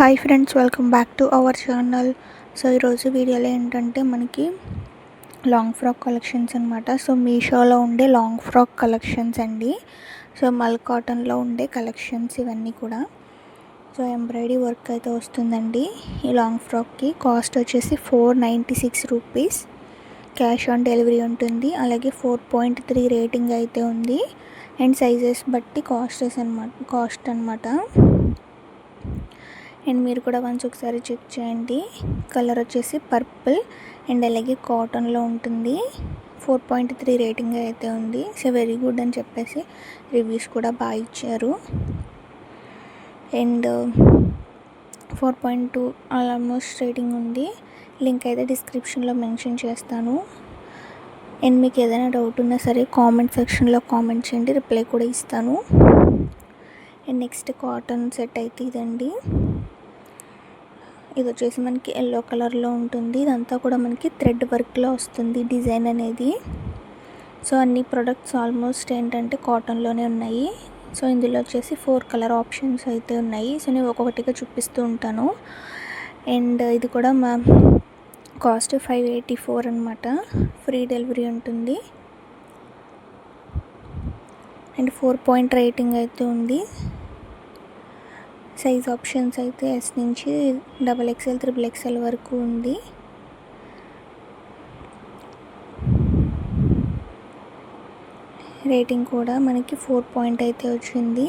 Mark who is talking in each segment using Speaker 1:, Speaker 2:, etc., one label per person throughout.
Speaker 1: Hi friends, welcome back to our channel. So ఈరోజు వీడియోలో ఏంటంటే మనకి లాంగ్ ఫ్రాక్ కలెక్షన్స్ అనమాట. సో మీషోలో ఉండే లాంగ్ ఫ్రాక్ కలెక్షన్స్ అండి. సో మల్ కాటన్లో ఉండే కలెక్షన్స్ ఇవన్నీ కూడా. సో ఎంబ్రాయిడరీ వర్క్ అయితే వస్తుందండి ఈ లాంగ్ ఫ్రాక్కి. కాస్ట్ వచ్చేసి 496 రూపీస్. క్యాష్ ఆన్ డెలివరీ ఉంటుంది. అలాగే 4.3 రేటింగ్ అయితే ఉంది. అండ్ సైజెస్ బట్టి కాస్ట్ అనమాట. అండ్ మీరు కూడా వన్స్ ఒకసారి చెక్ చేయండి. కలర్ వచ్చేసి పర్పుల్ అండ్ అలాగే కాటన్లో ఉంటుంది. 4.3 రేటింగ్ అయితే ఉంది. సో వెరీ గుడ్ అని చెప్పేసి రివ్యూస్ కూడా బాగా ఇచ్చారు. అండ్ 4.2 ఆల్మోస్ట్ రేటింగ్ ఉంది. లింక్ అయితే డిస్క్రిప్షన్లో మెన్షన్ చేస్తాను. అండ్ మీకు ఏదైనా డౌట్ ఉన్నా సరే కామెంట్ సెక్షన్లో కామెంట్ చేయండి, రిప్లై కూడా ఇస్తాను. అండ్ నెక్స్ట్ కాటన్ సెట్ అయితే ఇదండి. ఇది వచ్చేసి మనకి ఎల్లో కలర్లో ఉంటుంది. ఇదంతా కూడా మనకి థ్రెడ్ వర్క్లో వస్తుంది డిజైన్ అనేది. సో అన్ని ప్రొడక్ట్స్ ఆల్మోస్ట్ ఏంటంటే కాటన్లోనే ఉన్నాయి. సో ఇందులో వచ్చేసి 4 కలర్ ఆప్షన్స్ అయితే ఉన్నాయి. సో నేను ఒక్కొక్కటిగా చూపిస్తూ ఉంటాను. అండ్ ఇది కూడా మా కాస్ట్ 584 అనమాట. ఫ్రీ డెలివరీ ఉంటుంది. అండ్ 4 రేటింగ్ అయితే ఉంది. సైజ్ ఆప్షన్స్ అయితే ఎస్ నుంచి XXL, XXL వరకు ఉంది. రేటింగ్ కూడా మనకి 4 అయితే వచ్చింది.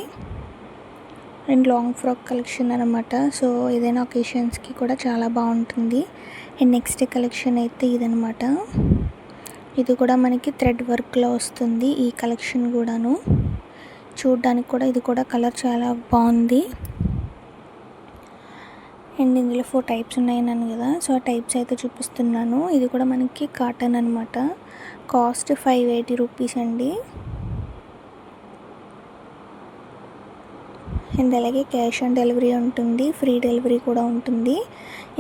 Speaker 1: అండ్ లాంగ్ ఫ్రాక్ కలెక్షన్ అనమాట. సో ఏదైనా ఒకేషన్స్కి కూడా చాలా బాగుంటుంది. అండ్ నెక్స్ట్ కలెక్షన్ అయితే ఇదనమాట. ఇది కూడా మనకి థ్రెడ్ వర్క్లో వస్తుంది ఈ కలెక్షన్ కూడాను. చూడడానికి కూడా ఇది కూడా కలర్ చాలా బాగుంది. అండ్ ఇందులో 4 టైప్స్ ఉన్నాయన్నాను కదా. సో ఆ టైప్స్ అయితే చూపిస్తున్నాను. ఇది కూడా మనకి కాటన్ అనమాట. కాస్ట్ 580 రూపీస్ అండి. అండ్ అలాగే క్యాష్ ఆన్ డెలివరీ ఉంటుంది. ఫ్రీ డెలివరీ కూడా ఉంటుంది.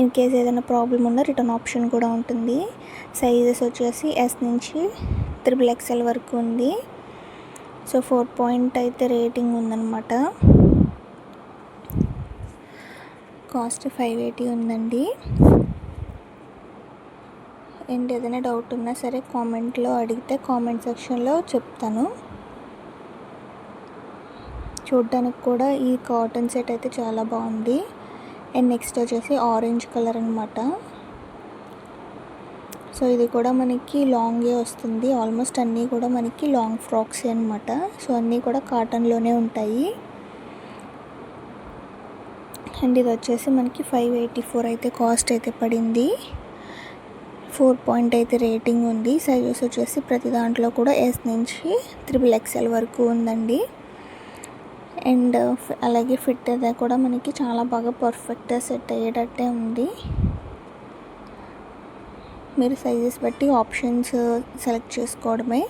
Speaker 1: ఇన్ కేస్ ఏదైనా ప్రాబ్లం ఉన్నా రిటర్న్ ఆప్షన్ కూడా ఉంటుంది. సైజెస్ వచ్చేసి ఎస్ నుంచి XXL వరకు ఉంది. సో 4 అయితే రేటింగ్ ఉందన్నమాట. కాస్ట్ 580 ఉందండి. అండ్ ఏదైనా డౌట్ ఉన్నా సరే కామెంట్లో అడిగితే కామెంట్ సెక్షన్లో చెప్తాను. చూడడానికి కూడా ఈ కాటన్ సెట్ అయితే చాలా బాగుంది. అండ్ నెక్స్ట్ వచ్చేసి ఆరెంజ్ కలర్ అనమాట. సో ఇది కూడా మనకి లాంగే వస్తుంది. ఆల్మోస్ట్ అన్నీ కూడా మనకి లాంగ్ ఫ్రాక్స్ అనమాట. సో అన్నీ కూడా కాటన్లోనే ఉంటాయి. అండ్ ఇది వచ్చేసి మనకి 584 అయితే కాస్ట్ అయితే పడింది. 4 అయితే రేటింగ్ ఉంది. సైజెస్ వచ్చేసి ప్రతి దాంట్లో కూడా ఎస్ నుంచి XXL వరకు ఉందండి. అండ్ అలాగే ఫిట్ అయితే కూడా మనకి చాలా బాగా పర్ఫెక్ట్గా సెట్ అయ్యేటట్టే ఉంది. మీరు సైజెస్ బట్టి ఆప్షన్స్ సెలెక్ట్ చేసుకోవడమే.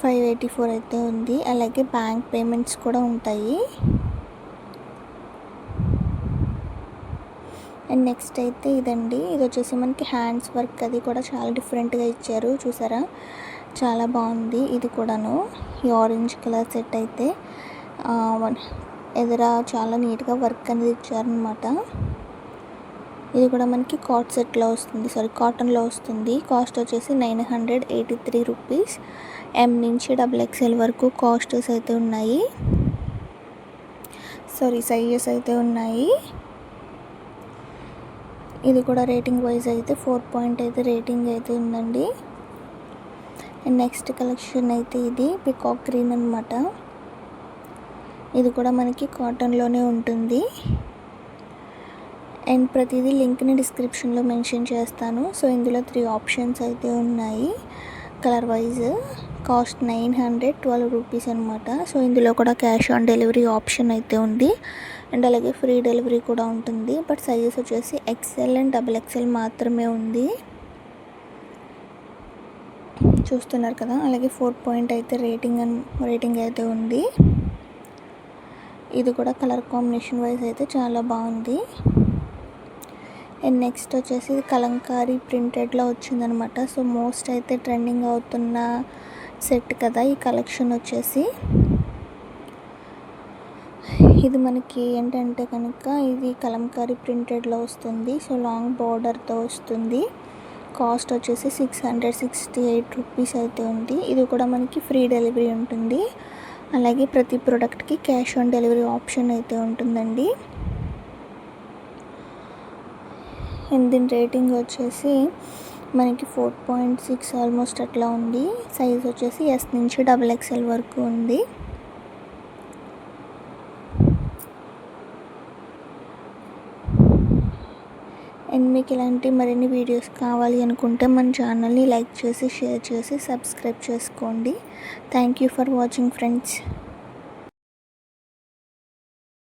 Speaker 1: 584 అయితే ఉంది. అలాగే బ్యాంక్ పేమెంట్స్ కూడా ఉంటాయి. అండ్ నెక్స్ట్ అయితే ఇదండి. ఇది వచ్చేసి మనకి హ్యాండ్స్ వర్క్ అది కూడా చాలా డిఫరెంట్గా ఇచ్చారు. చూసారా, చాలా బాగుంది. ఇది కూడాను ఈ ఆరెంజ్ కలర్ సెట్ అయితే ఎదుర చాలా నీట్గా వర్క్ అనేది ఇచ్చారనమాట. ఇది కూడా మనకి కాటన్లో వస్తుంది. కాస్ట్ వచ్చేసి 983 రూపీస్. M నుంచి XXL వరకు కాస్ట్స్ అయితే ఉన్నాయి. సైజెస్ అయితే ఉన్నాయి. ఇది కూడా రేటింగ్ వైజ్ అయితే 4 అయితే రేటింగ్ అయితే ఉందండి. అండ్ నెక్స్ట్ కలెక్షన్ అయితే ఇది పికాక్ గ్రీన్ అనమాట. ఇది కూడా మనకి కాటన్లోనే ఉంటుంది. అండ్ ప్రతిదీ లింక్ని డిస్క్రిప్షన్లో మెన్షన్ చేస్తాను. సో ఇందులో 3 ఆప్షన్స్ అయితే ఉన్నాయి కలర్ వైజ్. కాస్ట్ 912 రూపీస్ అనమాట. సో ఇందులో కూడా క్యాష్ ఆన్ డెలివరీ ఆప్షన్ అయితే ఉంది. అండ్ అలాగే ఫ్రీ డెలివరీ కూడా ఉంటుంది. బట్ సైజెస్ వచ్చేసి XL అండ్ XXL మాత్రమే ఉంది. చూస్తున్నారు కదా. అలాగే 4 అయితే రేటింగ్ అయితే ఉంది. ఇది కూడా కలర్ కాంబినేషన్ వైజ్ అయితే చాలా బాగుంది. అండ్ నెక్స్ట్ వచ్చేసి కలంకారీ ప్రింటెడ్లో వచ్చిందనమాట. సో మోస్ట్ అయితే ట్రెండింగ్ అవుతున్న సెట్ కదా ఈ కలెక్షన్ వచ్చేసి. ఇది మనకి ఏంటంటే కనుక ఇది కలంకారీ ప్రింటెడ్లో వస్తుంది. సో లాంగ్ బార్డర్తో వస్తుంది. కాస్ట్ వచ్చేసి 668 రూపీస్ అయితే ఉంది. ఇది కూడా మనకి ఫ్రీ డెలివరీ ఉంటుంది. అలాగే ప్రతి ప్రోడక్ట్కి క్యాష్ ఆన్ డెలివరీ ఆప్షన్ అయితే ఉంటుందండి. అండ్ దీని రేటింగ్ వచ్చేసి మనకి 4.6 ఆల్మోస్ట్ అట్లా ఉంది. సైజ్ వచ్చేసి ఎస్ నుంచి XXL వరకు ఉంది. అండ్ మీకు ఇలాంటి మరిన్ని వీడియోస్ కావాలి అనుకుంటే మన ఛానల్ని లైక్ చేసి, షేర్ చేసి, సబ్స్క్రైబ్ చేసుకోండి. Thank you for watching friends.